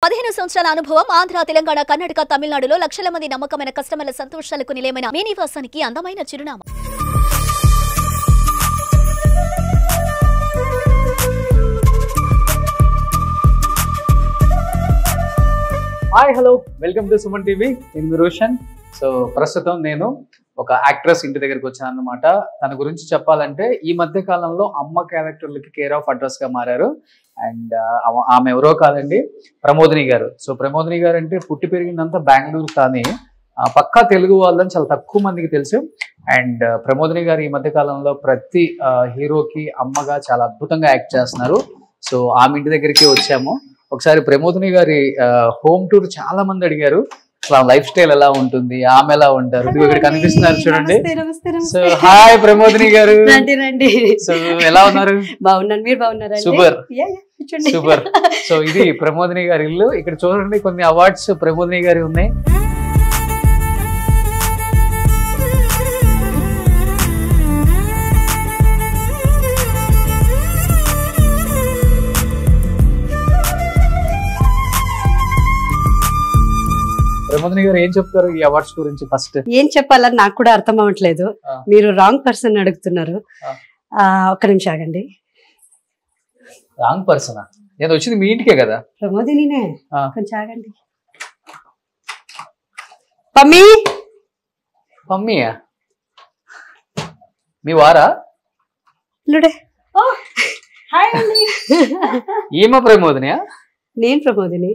15 సంవత్సరాల అనుభవం ఆంధ్ర, తెలంగాణ, కర్ణాటక, తమిళనాడులో లక్షల మంది నమ్మకమైన కస్టమర్ల సంతోషాలకు నిలయమైన మీ నివాసానికి అందమైన చిరునామా. Hi hello welcome to Suman TV. నేను రోషన్. సో ప్రస్తుతం నేను ఒక యాక్ట్రెస్ ఇంటి దగ్గరికి వచ్చాను అన్నమాట. తన గురించి చెప్పాలంటే ఈ మధ్య కాలంలో అమ్మ క్యారెక్టర్లకి కేర్ ఆఫ్ అడ్రస్ గా మారారు. అండ్ ఆమె ఎవరో కాదండి, ప్రమోదిని గారు. సో ప్రమోదిని గారు అంటే పుట్టి పెరిగిందంతా బెంగళూరు, కానీ పక్కా తెలుగు వాళ్ళని చాలా తక్కువ మందికి తెలుసు. అండ్ ప్రమోదిని గారు ఈ మధ్య కాలంలో ప్రతి హీరోకి అమ్మగా చాలా అద్భుతంగా యాక్ట్ చేస్తున్నారు. సో ఆమె ఇంటి దగ్గరికి వచ్చాము. ఒకసారి ప్రమోదిని గారి హోమ్ టూర్ చాలా మంది అడిగారు. అసలు లైఫ్ స్టైల్ ఎలా ఉంటుంది, ఆమె ఎలా ఉంటారు, ఇక్కడ కనిపిస్తున్నారు చూడండి. సో హాయ్ ప్రమోదిని గారు. సో ఎలా ఉన్నారు? బాగున్నాను, మీరు బాగున్నారా? Super super. సో ఇది ప్రమోదిని గారి ఇల్లు. ఇక్కడ చూడండి కొన్ని అవార్డ్స్ ప్రమోదిని గారి ఉన్నాయి. ప్రమోదిని గారు ఏం చెప్తారు ఈ అవార్డ్స్ గురించి? ఫస్ట్ ఏం చెప్పాలని నాకు కూడా అర్థం అవ్వట్లేదు. మీరు రాంగ్ పర్సన్ అడుగుతున్నారు. ఒక్క నిమిషం ఆగండి. రాంగ్ పర్సనా? నేను వచ్చింది మీ ఇంటికే కదా. ప్రమోదినినే, కొంచెం ఆగండి. పమ్మీ మమ్మీయా? మీ వారా? ఈమె ప్రమోదినియా? నేను ప్రమోదిని.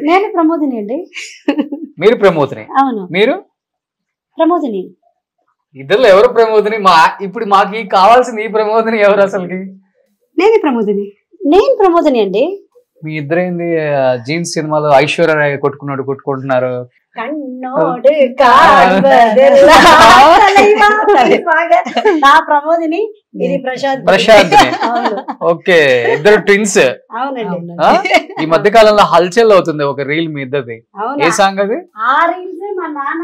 నేను ప్రమోదిని అండి. మీరు ప్రమోదిని? అవును, మీరు ప్రమోదిని. ఇద్దరు ఎవరు ప్రమోదిని? ఇప్పుడు మాకు కావాల్సింది ఈ ప్రమోదిని ఎవరు అసలుకి? నేను ప్రమోదిని. నేను ప్రమోదిని అండి. మీ ఇద్దరేంది జీన్స్ సినిమాలో ఐశ్వర్య రాయ్ కొట్టుకుంటున్నారు? నా ప్రమోదిని, ఇది ప్రశాంత్. ఓకే, ఇద్దరు ట్విన్స్. అవునండి. ఈ మధ్య కాలంలో హల్చల్ అవుతుంది ఒక రీల్ మీ ఇద్దరిది. ఏ సాంగ్ అది? ఆ రీల్స్ మా నాన్న,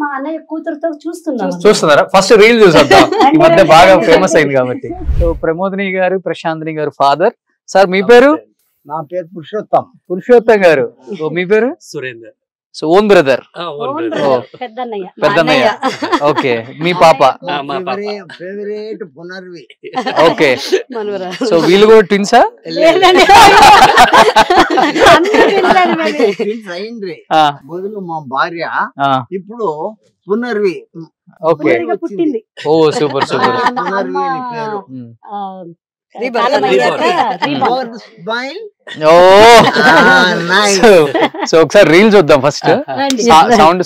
మా అన్నయ్య కూతురుతో చూస్తున్నారా? ఫస్ట్ రీల్ చూసేద్దాం. ఈ మధ్య బాగా ఫేమస్ అయింది కాబట్టి. సో ప్రమోదిని గారు, ప్రశాంతిని గారు ఫాదర్. సార్ మీ పేరు? నా పేరు పురుషోత్తం. పురుషోత్తం గారు. మీ పేరు? సురేందర్. సో ఓన్ బ్రదర్, పెద్దన్నయ్య. ఓకే, మీ పాప? ఫేవరెట్ పునర్వి. ఓకే, సో వీళ్ళు కూడా ట్విన్సా? మొదలు మా భార్య, ఇప్పుడు పునర్వి. ఓకే, పుట్టింది. ఓ సూపర్ సూపర్. పునర్వి అని పేరు. సో ఒకసారి రీల్ చూద్దాం ఫస్ట్. సౌండ్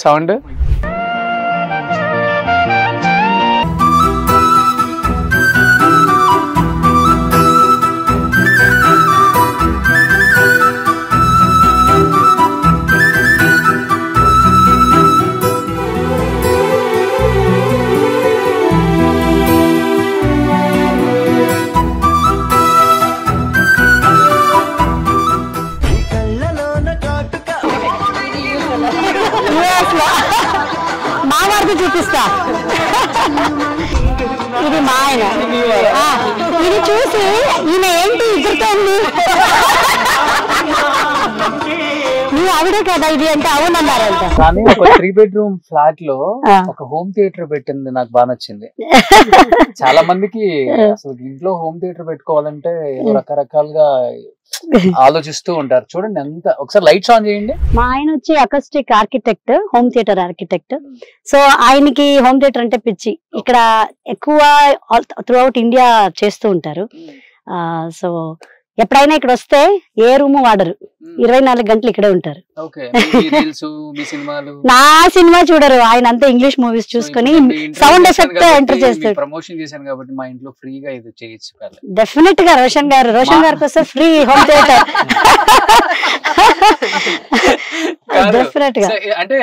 మా వారికి చూపిస్తా. ఇది మా ఆయన. ఇది చూసి ఈయన ఏంటి ఎగురుతోంది, నువ్వు ఆవిడే కదా ఇది అంటే అవునన్నారంట. కానీ ఒక 3 bedroom ఫ్లాట్ లో ఒక హోమ్ థియేటర్ పెట్టింది నాకు బాగా నచ్చింది. చాలా మందికి అసలు ఇంట్లో హోమ్ థియేటర్ పెట్టుకోవాలంటే రకరకాలుగా ఆలోచిస్తూ ఉంటారు. చూడండి ఎంత. ఒకసారి లైట్స్ ఆన్ చేయండి. మా ఆయన వచ్చి acoustic architect, home theatre architect. So ఆయనకి హోమ్ థియేటర్ అంటే పిచ్చి. ఇక్కడ ఎక్కువ త్రూ అవుట్ ఇండియా చేస్తూ ఉంటారు. సో ఎప్పుడైనా ఇక్కడ వస్తే ఏ రూమ్ వాడరు, 24 గంటలు ఇక్కడే ఉంటారు. నా సినిమా చూడరు, ఆయన అంతా ఇంగ్లీష్ మూవీస్ చూసుకుని సౌండ్ ఎఫెక్ట్ ఎంటర్ చేస్తారు. ప్రమోషన్ చేశాను కాబట్టి మా ఇంట్లో ఫ్రీగా ఇది చేయొచ్చు. డెఫినెట్ గా రోషన్ గారికి వస్తే ఫ్రీ హోమ్ థియేటర్. డెఫినెట్ గా. అంటే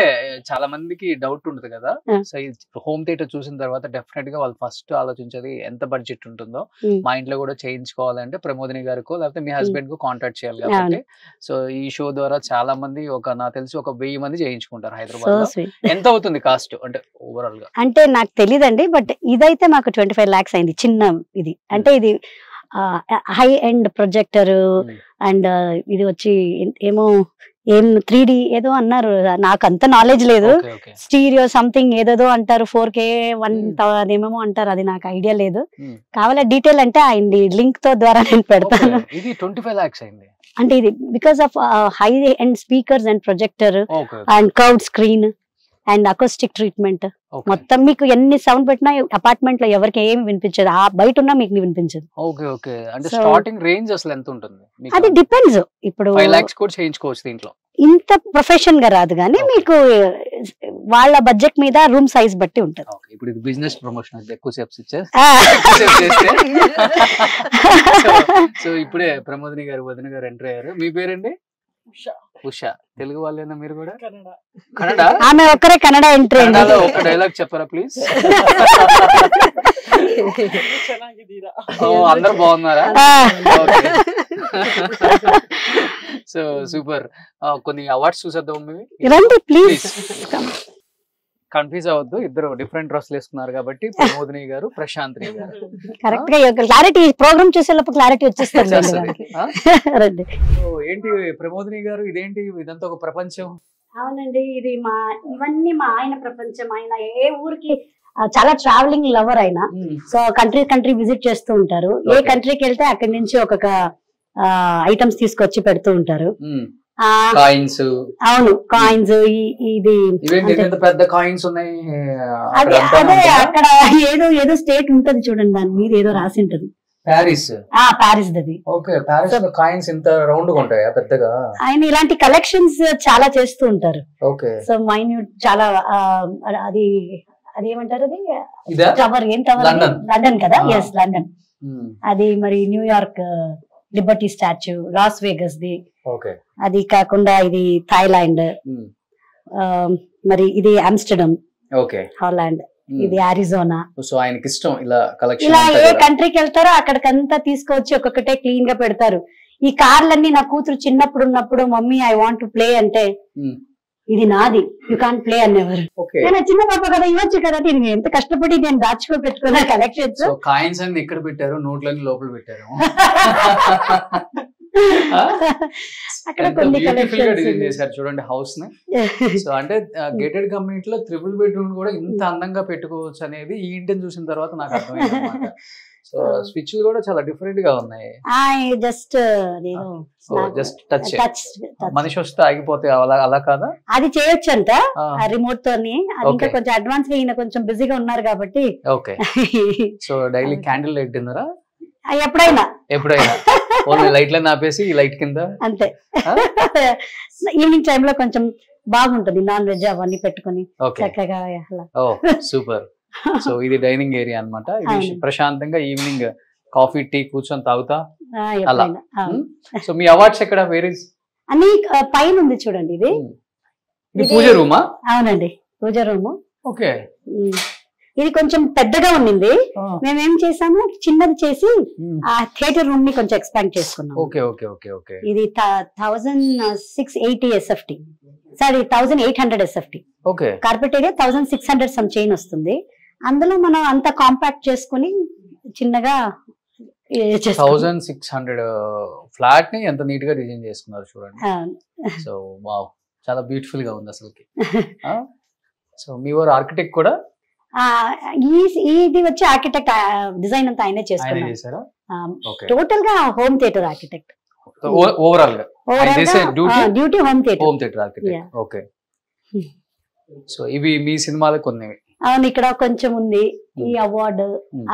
చాలా మందికి డౌట్ ఉంటుంది కదా, సో హోమ్ థియేటర్ చూసిన తర్వాత డెఫినెట్ గా వాళ్ళు ఫస్ట్ ఆలోచించేది ఎంత బడ్జెట్ ఉంటుందో. మా ఇంట్లో కూడా చేయించుకోవాలంటే ప్రమోదిని గారికో లేకపోతే మీ హస్బెండ్ కు కాంటాక్ట్ చేయాలి కాబట్టి. సో ఈ షో ద్వారా చాలా మంది నాకు తెలిసి 1000 మంది చేయించుకుంటారు హైదరాబాద్ లో. ఎంత అవుతుంది కాస్ట్ అంటే ఓవరాల్ గా? అంటే నాకు తెలియదండి, బట్ ఇదైతే మాకు 25 lakhs అయింది చిన్న ఇది. అంటే ఇది హై ఎండ్ ప్రొజెక్టర్ అండ్ ఇది వచ్చి ఏం 3D ఏదో అన్నారు, నాకు అంత నాలెడ్జ్ లేదు. స్టీరియో సంథింగ్ ఏదేదో అంటారు, 4K 1 అదేమేమో అంటారు, అది నాకు ఐడియా లేదు. కావాలా డీటెయిల్ అంటే ఆయన లింక్ తో ద్వారా నేను పెడతాను. ఇది 25 lakhs అయింది అంటే ఇది because of high end speakers and projector and curved screen and acoustic treatment. మొత్తం మీకు ఎన్ని సౌండ్ పెట్టినా అపార్ట్మెంట్ లో ఎవరికి ఏమి వినిపించదు, ఆ బయట ఉన్నా మీకు వినిపించదు. Okay okay. అంటే స్టార్టింగ్ రేంజ్ అసలు ఎంత ఉంటుంది? అది డిపెండ్స్. ఇప్పుడు 5 lakhs కూడా చేయించుకోవచ్చు దీంట్లో. ఇంత ప్రొఫెషన్ గా రాదు కానీ మీకు వాళ్ళ బడ్జెట్ మీద రూమ్ సైజ్ బట్టి ఉంటుంది. ఇప్పుడు ఇది బిజినెస్ ప్రమోషన్ అయితే ఎక్కువ సేపు చేస్తే సో ఇప్పుడే ప్రమోదిని గారు వదిన గారు ఎంటర్ అయ్యారు. మీ పేరండి? ఉషా. తెలుగు వాళ్ళేనా మీరు కూడా? కన్నడ? ఆమె ఒక్కరే కన్నడ ఎంట్రీ. ఒక డైలాగ్ చెప్పరా ప్లీజ్? అందరు బాగున్నారా? So super. కొన్ని అవార్డ్స్ చూసేద్దాం మేము. రండి ప్లీజ్. కన్ఫ్యూజ్ అవ్వద్దు, ఇద్దరు డిఫరెంట్ డ్రెస్లు వేసుకున్నారు కాబట్టి. ప్రమోదిని గారు, ప్రశాంత్ని గారు. కరెక్ట్ గా క్లారిటీ ప్రోగ్రామ్ చూసేటప్పుడు క్లారిటీ వచ్చేస్తుంది. ఏంటి ప్రమోదిని గారు, ఇదేంటి ఇదంతా ఒక ప్రపంచం? అవునండి, ఇది ఇవన్నీ మా ఆయన ప్రపంచం. ఆయన ఏ ఊరికి చాలా ట్రావెలింగ్ లవర్ ఆయన. సో కంట్రీ విజిట్ చేస్తూ ఉంటారు. ఏ కంట్రీకి వెళ్తే అక్కడి నుంచి ఒక్కొక్క ఐటమ్స్ తీసుకొచ్చి పెడుతూ ఉంటారు. కాయిన్స్. అవును, కాయిన్స్. ఇది పెద్ద కాయిన్స్ ఉన్నాయి. అదే అక్కడ ఏదో స్టేట్ ఉంటది చూడండి, దాని మీద ఏదో రాసి ఉంటది. ప్యారిస్. ప్యారిస్ దది. ఓకే. ప్యారిస్ లో కాయిన్స్ ఇంత రౌండ్ గా ఉంటాయా పెద్దగా? ఆయన ఇలాంటి కలెక్షన్స్ చాలా చేస్తూ ఉంటారు. ఓకే. సో మైన్యూట్ చాలా. అది అదేమంటారు, అది టవర్. ఏం టవర్? లండన్ కదా. Yes, London. అది మరి New York liberty statue, Las Vegas ది. అది కాకుండా ఇది థాయిలాండ్, మరి ఇది ఆమ్స్టర్డమ్, హాలాండ్, ఇది అరిజోనా. సో ఆయనకి ఇష్టం ఇలా కలెక్షన్. ఇలా ఏ కంట్రీకి వెళ్తారో అక్కడికంతా తీసుకొచ్చి ఒక్కొక్కటే క్లీన్ గా పెడతారు. ఈ కార్లన్నీ నా కూతురు చిన్నప్పుడు ఉన్నప్పుడు, mummy I want to play అంటే, ఇది నాది, యూ కాంట్ ప్లే అనేవారు. నేను చిన్న పాప కదా, ఇవ్వచ్చు కదా. నేను ఎంత కష్టపడి నేను దాచుకో పెట్టుకున్నా కలెక్షన్స్. కాయిన్స్ అన్ని ఎక్కడ పెట్టారు? నోట్లన్నీ లోపల పెట్టారు. అక్కడ కొన్ని చేశారు చూడండి హౌస్ ని. సో అంటే గేటెడ్ కమ్యూనిటీ లో 3 bedroom కూడా ఇంత అందంగా పెట్టుకోవచ్చు అనేది ఈ ఇంటిని చూసిన తర్వాత నాకు అర్థమైంది అన్నమాట. సో స్విచ్ కూడా చాలా డిఫరెంట్ గా ఉన్నాయి. జస్ట్ టచ్ మనిషి వస్తే ఆగిపోతే అలా కాదా? అది చేయొచ్చు అంట రిమోట్ తోని. అది ఇంకా కొంచెం అడ్వాన్స్ గా, ఈయన కొంచెం బిజీగా ఉన్నారు కాబట్టి. Okay. So daily candle light డిన్నరా? ఎప్పుడైనా ఓన్లీ లైట్లను ఆపేసి ఈ లైట్ కింద అంతే. ఈవినింగ్ టైమ్ లో కొంచెం బాగుంటది, నాన్ వెజ్ అవన్నీ పెట్టుకుని చక్కగా. సూపర్. సో ఇది డైనింగ్ ఏరియా అన్నమాట. ఇది ప్రశాంతంగా ఈవినింగ్ కాఫీ టీ కూర్చొని తాగుతా అలా. సో మీ అవార్డ్స్ ఎక్కడ? Where is? అని పైన ఉంది చూడండి. ఇది పూజ రూమా? అవునండి, పూజ రూమ్. ఓకే. ఇది కొంచెం పెద్దగా ఉన్నింది. మేమేం చేసాము, చిన్నది చేసి ఆ థియేటర్ రూమ్ ని కొంచెం ఎక్స్పాండ్ చేసుకున్నాం. ఇది 1680 SFT, sorry 1800 SFT. Carpet area 1600 some chain వస్తుంది. అందులో మనం అంతా కాంపాక్ట్ చేసుకుని చిన్నగా 1600 ఫ్లాట్ ని ఎంత నీట్ గా డిజైన్ చేసుకున్నారు చూడండి. సో వావ్, చాలా బ్యూటిఫుల్ గా ఉంది అసలుకి. సో మీ వారు ఆర్కిటెక్ట్ కూడా? ఇది వచ్చి ఆర్కిటెక్ట్, డిజైన్ అంతా ఆయనే చేసుకున్నారు. టోటల్ గా హోమ్ థియేటర్ ఆర్కిటెక్ట్. ఓవరాల్ గా duty home theatre architect. Okay. So ఇవి మీ సినిమాలు కొన్ని? అవును, ఇక్కడ కొంచెం ఉంది. ఈ అవార్డు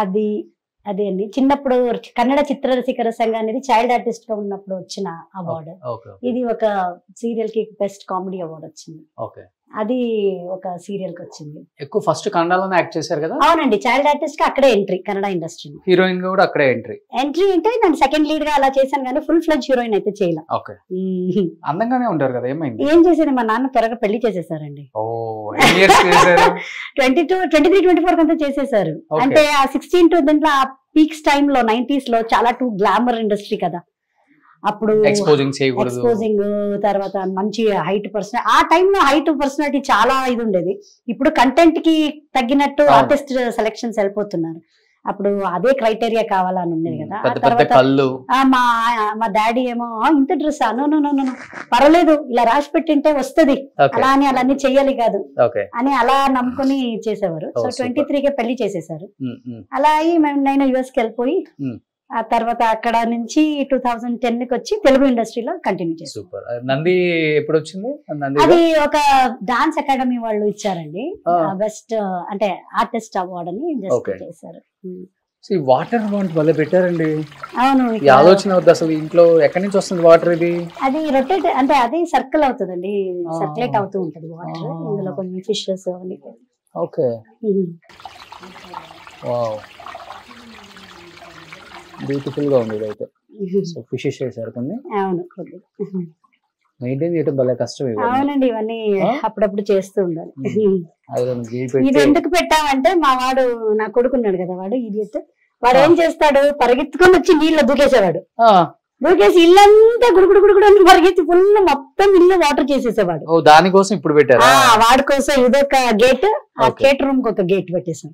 అది అండి. చిన్నప్పుడు కన్నడ చిత్ర రసికర సంఘ అనేది చైల్డ్ ఆర్టిస్ట్ గా ఉన్నప్పుడు వచ్చిన అవార్డు. ఇది ఒక సీరియల్ కి బెస్ట్ కామెడీ అవార్డు వచ్చింది. అది ఒక సీరియల్ కి వచ్చింది. ఎక్కువ ఫస్ట్ కన్నడలోనే యాక్ట్ చేశారు కదా? అవునండి, చైల్డ్ ఆర్టిస్ట్ గా అక్కడే ఎంట్రీ, కన్నడ ఇండస్ట్రీ. హీరోయిన్ గా కూడా అక్కడే ఎంట్రీ అంటే నేను సెకండ్ లీడ్ గా అలా చేశాను కానీ ఫుల్ ఫ్లెడ్జ్ హీరోయిన్ అయితే చేయలే. అందంగానే ఉంటారు కదా, ఏమైంది? ఏం చేసేది, మా నాన్న త్వరగా పెళ్లి చేసేసారండి. 22, 23, 24 కంతా చేసేసారు. అంటే ఆ 16 to దీంట్లో ఆ పీక్స్ టైమ్ లో 90s లో చాలా గ్లామర్ ఇండస్ట్రీ కదా అప్పుడు. ఎక్స్పోజింగ్ తర్వాత మంచి హైట్ పర్సనాలిటీ. ఆ టైంలో హైట్ పర్సనాలిటీ చాలా ఇది ఉండేది. ఇప్పుడు కంటెంట్ కి తగ్గినట్టు ఆర్టిస్ట్ సెలెక్షన్స్ వెళ్ళిపోతున్నారు. అప్పుడు అదే క్రైటీరియా కావాలని ఉండేది కదా. ఆ పెద్ద పెద్ద తర్వాత కళ్ళు. మా డాడీ ఏమో ఇంత డ్రెస్ నో పర్వాలేదు ఇలా రాసి పెట్టింటే వస్తది, అలా అని అలానే చెయ్యాలి కాదు అని అలా నమ్ముకుని చేసేవారు. సో 23కే పెళ్లి చేసేసారు. అలా అయ్యి నేను యుఎస్ కి వెళ్ళిపోయి ఆ తర్వాత అక్కడ నుంచి 2010కి వచ్చి తెలుగు ఇండస్ట్రీలో కంటిన్యూ చేశాను. సూపర్. నంది ఎప్పుడు వచ్చింది? అది ఒక డాన్స్ అకాడమీ వాళ్ళు ఇచ్చారండి, బెస్ట్ అంటే ఆర్టిస్ట్ అవార్డ్ అని జస్ట్ చేశారు. వాటర్ ఫౌంటైన్ వల్ల పెట్టారండి. అవును, ఈ ఆలోచన వద్దు అసలు. ఇంట్లో ఎక్కడి నుంచి వస్తుంది వాటర్? ఇది అది రొటేట్ అంటే అది సర్కిల్ అవుతుందండి, సర్క్యులేట్ అవుతూ ఉంటది వాటర్. ఇందులో కొన్ని ఫిషెస్ అవన్నీ. ఓకే, వావ్, బ్యూటిఫుల్ గా ఉంది ఇదైతే. సో ఫిషెస్ చేశారు కొన్ని. అవును, మెయింటైన్ చేయడం భలే కష్టం. అవునండి, ఇవన్నీ అప్పుడప్పుడు చేస్తూ ఉండాలి. ఇది ఎందుకు పెట్టామంటే మా వాడు, నా కొడుకున్నాడు కదా వాడు, ఇడియట్, వాడు ఏం చేస్తాడు, పరిగెత్తుకొని వచ్చి నీళ్ళు దూకేసేవాడు. దూకేసి ఇల్లంతా గుడుగుడు గుడుగుడు అని పరిగెత్తి ఫుల్ మొత్తం ఇల్లు వాటర్ చేసేసేవాడు. దానికోసం ఇప్పుడు పెట్టారు. వాడి కోసం ఇదొక గేట్, ఆ గేట్ రూమ్ కి ఒక గేట్ పెట్టేసాం.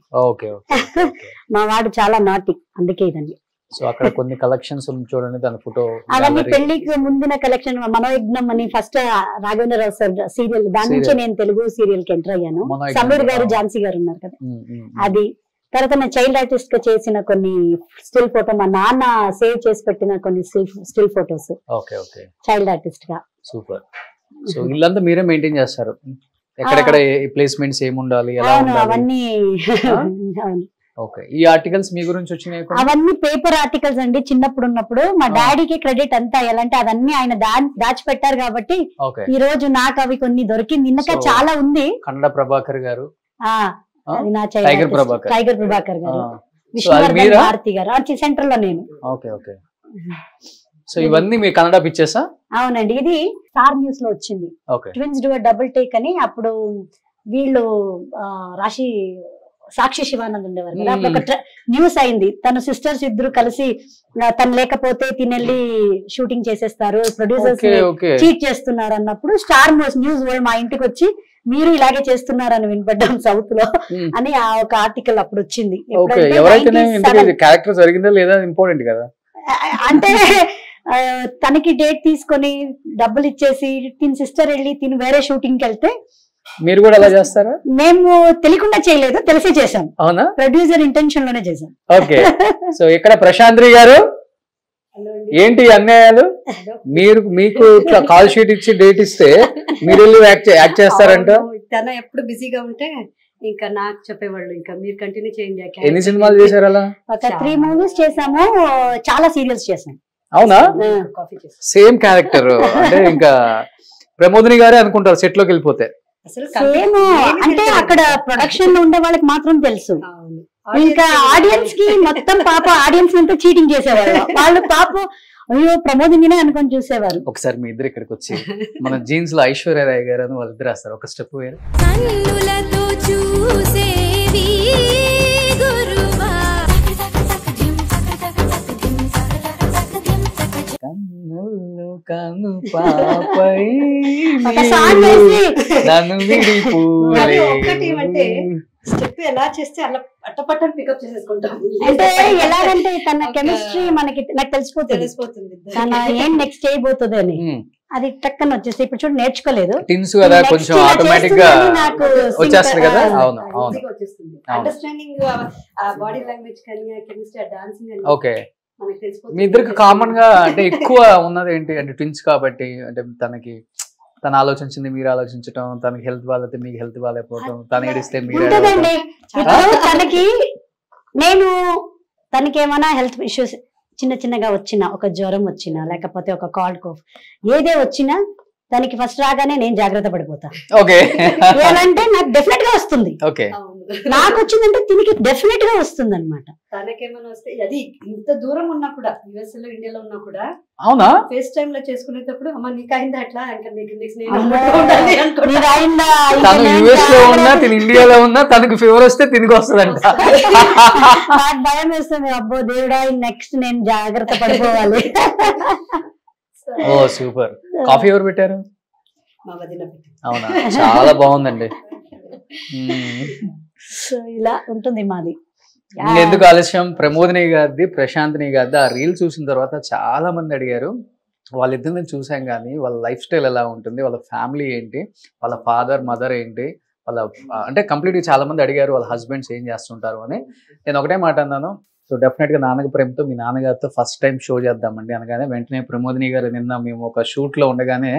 మా వాడు చాలా నాటి, అందుకే ఇదండి. సో అక్కడ కొన్ని కలెక్షన్స్ చూడండి, దాని ఫోటో అవన్నీ పెళ్లికి ముందున కలెక్షన్. మనోయజ్ఞం అని ఫస్ట్ రాఘవేంద్రరావు సార్ సీరియల్, దాని నుంచి నేను తెలుగు సీరియల్ కి ఎంటర్ అయ్యాను. సమీర్ గారు, ఝాన్సీ గారు ఉన్నారు కదా, అది. తర్వాత నేను చైల్డ్ ఆర్టిస్ట్ గా చేసిన కొన్ని స్టిల్ ఫోటో, మా నాన్న సేవ్ చేసి పెట్టిన కొన్ని స్టిల్ ఫోటోస్ చైల్డ్ ఆర్టిస్ట్ గా. సూపర్. సో ఇల్లంతా మీరే మెయింటైన్ చేస్తారు? ఎక్కడెక్కడ ప్లేస్మెంట్స్ ఏముండాలి, అవన్నీ. ఓకే. ఈ ఆర్టికల్స్ మీ గురించి వచ్చినాయి? అవన్నీ పేపర్ ఆర్టికల్స్ అండి. చిన్నప్పుడు ఉన్నప్పుడు మా డాడీకి క్రెడిట్ అంతా ఎలాంటి అవన్నీ ఆయన దాచిపెట్టారు కాబట్టి ఈ రోజు నాకు అవి కొన్ని దొరికింది. ఇంకా చాలా ఉంది. కన్నడ ప్రభాకర్ గారు, అది నా టైగర్ ప్రభాకర్ గారు, విష్ణువర్ధన్ భారతి గారు, సెంటర్ లో నేను. Okay okay. సో ఇవన్నీ మీ కన్నడ పిక్చర్సా? అవునండి, ఇది స్టార్ న్యూస్ లో వచ్చింది. ట్విన్స్ డూ డబుల్ టేక్ అని. అప్పుడు వీళ్ళు సాక్షి శివానంద్ ఉండేవారు కదా, అప్పుడు ఒక న్యూస్ అయింది. తన సిస్టర్స్ ఇద్దరు కలిసి తను లేకపోతే తినెళ్ళి షూటింగ్ చేసేస్తారు, ప్రొడ్యూసర్స్ చీట్ చేస్తున్నారు అన్నప్పుడు స్టార్ న్యూస్ వాళ్ళు మా ఇంటికి వచ్చి మీరు ఇలాగే చేస్తున్నారని వినపడ్డాం సౌత్ లో అని ఆ ఒక ఆర్టికల్ అప్పుడు వచ్చింది. అంటే తనకి డేట్ తీసుకొని డబ్బులు ఇచ్చేసి తిని సిస్టర్ వెళ్ళి తిని వేరే షూటింగ్ కి వెళ్తే మీరు కూడా అలా చేస్తారా? మేము తెలియకుండా చేయలేదు, తెలిసే చేసాం. అవునా? ప్రొడ్యూసర్ ఇంటెన్షన్ లోనే చేసాం. ఓకే. సో ఇక్కడ ప్రశాంత్రి గారు, ఏంటి అన్యాయాలు? మీకు కాల్ షీట్ ఇచ్చి డేట్ ఇస్తే మీరు వెళ్ళి యాక్ట్ చేస్తారంట. తన ఎప్పుడు బిజీగా ఉంటే ఇంకా నాకు చెప్పేవాళ్ళు, ఇంకా మీరు కంటిన్యూ చేయండి. ఎన్ని సినిమాలు చేశారు అలా? ఒక 3 మూవీస్ చేసాము, చాలా సీరియల్స్ చేసాం. అవునా? సేమ్ క్యారెక్టర్ అంటే ఇంకా ప్రమోదిని గారే అనుకుంటారు సెట్ లోకి వెళ్ళిపోతే. అంటే అక్కడ ప్రొడక్షన్ లో ఉండే వాళ్ళకి మాత్రం తెలుసు, ఇంకా ఆడియన్స్ కి మొత్తం పాప ఆడియన్స్ అంతా చీటింగ్ చేసేవాళ్ళు. వాళ్ళు పాప అయ్యో ప్రమోదినినే అనుకొని చూసేవారు. ఒకసారి మీ ఇద్దరు ఇక్కడికి వచ్చి మన జీన్స్ లో ఐశ్వర్యరాయ్ గారు అని వాళ్ళిద్దరు వేస్తారు, ఒక స్టెప్ వేరు. కను పాపై నన్ను విడిపోలే. స్టెప్ ఎలా చేస్తే అలా అట్టపట్టని పికప్ చేసేసుకుంటాం. అంటే ఎలాగంటే తన కెమిస్ట్రీ మనకి నాకు తెలిసిపోతుంది, తన ఏం నెక్స్ట్ చేయబోతుంది అని. అది టక్కన వచ్చేసి ఇప్పుడు చూడు నేర్చుకోలేదు, టిన్స్ కదా కొంచెం ఆటోమేటిక్ గా వచ్చేస్తుంది కదా. అవును అవును, అండర్స్టాండింగ్ బాడీ లాంగ్వేజ్ కానీ కెమిస్ట్రీ డాన్సింగ్. ఓకే. మీ ఇద్దరికి కామన్ గా అంటే ఎక్కువ ఉన్నది ఏంటి అంటే ట్విన్స్ కాబట్టి, అంటే తన ఆలోచించింది మీరు ఆలోచించటం, తనకి హెల్త్ బాగాలేతే మీకు హెల్త్ బాగాలేకపోవటం, తను ఏడిస్తే మీరు. తనకి ఏమైనా హెల్త్ ఇష్యూస్ చిన్నగా వచ్చినా, ఒక జ్వరం వచ్చినా, లేకపోతే ఒక కాల్డ్ కాఫ్ ఏదే వచ్చినా దానికి ఫస్ట్ రాగానే నేను జాగ్రత్త పడిపోతా. ఓకే. అంటే నాకు డెఫినెట్ గా వస్తుంది. ఓకే. నాకు వచ్చిందంటే తినికి డెఫినెట్ గా వస్తుంది అనమాట. తనకేమైనా వస్తే అది ఇంత దూరం ఉన్నా కూడా, యుఎస్ లో ఇండియాలో ఉన్నా కూడా, అవునా, ఫేస్ టైమ్ లో చేసుకునేటప్పుడు అమ్మ నీకు అయిందా అట్లా, తను యుఎస్ లో ఉన్నా తిని ఇండియాలో ఉన్నా తనకు ఫీవర్ వస్తే తిరిగి వస్తుందంట. నాకు భయం వేస్తుంది, అబ్బో దేవుడా నెక్స్ట్ నేను జాగ్రత్త పడిపోవాలి. ఓ సూపర్. కాఫీ ఎవరు పెట్టారు? మా వదిన పెట్టారు. అవునా, చాలా బాగుందండి. సో ఇలా ఉంటుంది మాది. ఎందుకు ఆలస్యం, ప్రమోదిని గారిది ప్రశాంతిని గారిది ఆ రీల్ చూసిన తర్వాత చాలా మంది అడిగారు వాళ్ళిద్దరిని చూసాం కానీ వాళ్ళ లైఫ్ స్టైల్ ఎలా ఉంటుంది, వాళ్ళ ఫ్యామిలీ ఏంటి, వాళ్ళ ఫాదర్ మదర్ ఏంటి, వాళ్ళ అంటే కంప్లీట్గా చాలా మంది అడిగారు వాళ్ళ హస్బెండ్స్ ఏం చేస్తుంటారు అని. నేను ఒకటే మాట అన్నాను, సో డెఫినెట్గా నాన్నకి ప్రేమతో మీ నాన్నగారితో ఫస్ట్ టైం షో చేద్దామండి అనగానే వెంటనే ప్రమోదిని గారు నిన్న మేము ఒక షూట్ లో ఉండగానే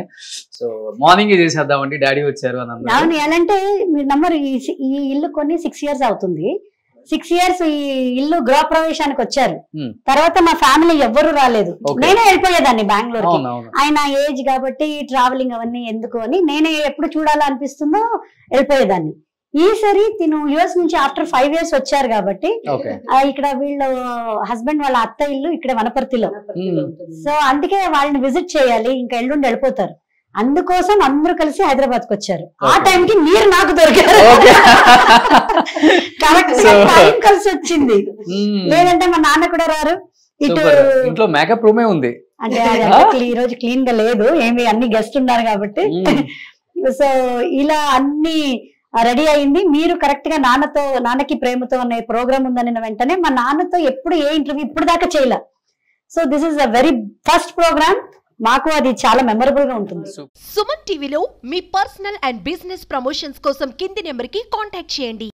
సో మార్నింగ్ చేసేద్దామండి డాడీ వచ్చారు అని అన్నారు. అవును, ఎలాంటే మీరు నమ్మరు, ఈ ఇల్లు కొన్ని 6 years అవుతుంది. 6 years ఈ ఇల్లు గృహప్రవేశానికి వచ్చారు. తర్వాత మా ఫ్యామిలీ ఎవ్వరు రాలేదు, నేనే వెళ్ళిపోయేదాన్ని బెంగళూరు. ఆయన ఏజ్ కాబట్టి ట్రావెలింగ్ అవన్నీ ఎందుకు అని నేనే ఎప్పుడు చూడాలనిపిస్తుందో వెళ్ళిపోయేదాన్ని. ఈసారి తిను యుఎస్ నుంచి ఆఫ్టర్ 5 years వచ్చారు కాబట్టి ఇక్కడ వీళ్ళ హస్బెండ్ వాళ్ళ అత్త ఇల్లు ఇక్కడ వనపర్తిలో. సో అందుకే వాళ్ళని విజిట్ చేయాలి, ఇంకా ఎల్లుండి వెళ్ళిపోతారు. అందుకోసం అందరూ కలిసి హైదరాబాద్ కు వచ్చారు. ఆ టైంకి మీరు నాకు దొరికారు, కరెక్ట్ టైం కలిసి వచ్చింది. లేదంటే మా నాన్న కూడా రారు. ఇటు ఇంట్లో మేకప్ రూమే ఉంది అంటే ఈ రోజు క్లీన్ గా లేదు, ఏమి అన్ని గెస్ట్ ఉన్నారు కాబట్టి. సో ఇలా అన్ని రెడీ అయింది. మీరు కరెక్ట్ గా నాన్నకి ప్రేమతో అనే ప్రోగ్రామ్ ఉందని వెంటనే మా నాన్నతో ఎప్పుడు ఏ ఇంటర్వ్యూ ఇప్పుడు దాకా చేయలే. So this is a very first program, మాకు అది చాలా మెమరబుల్ గా ఉంటుంది. సుమన్ టీవీలో మీ పర్సనల్ అండ్ బిజినెస్ ప్రమోషన్స్ కోసం కింది నెంబర్ కి కాంటాక్ట్ చేయండి.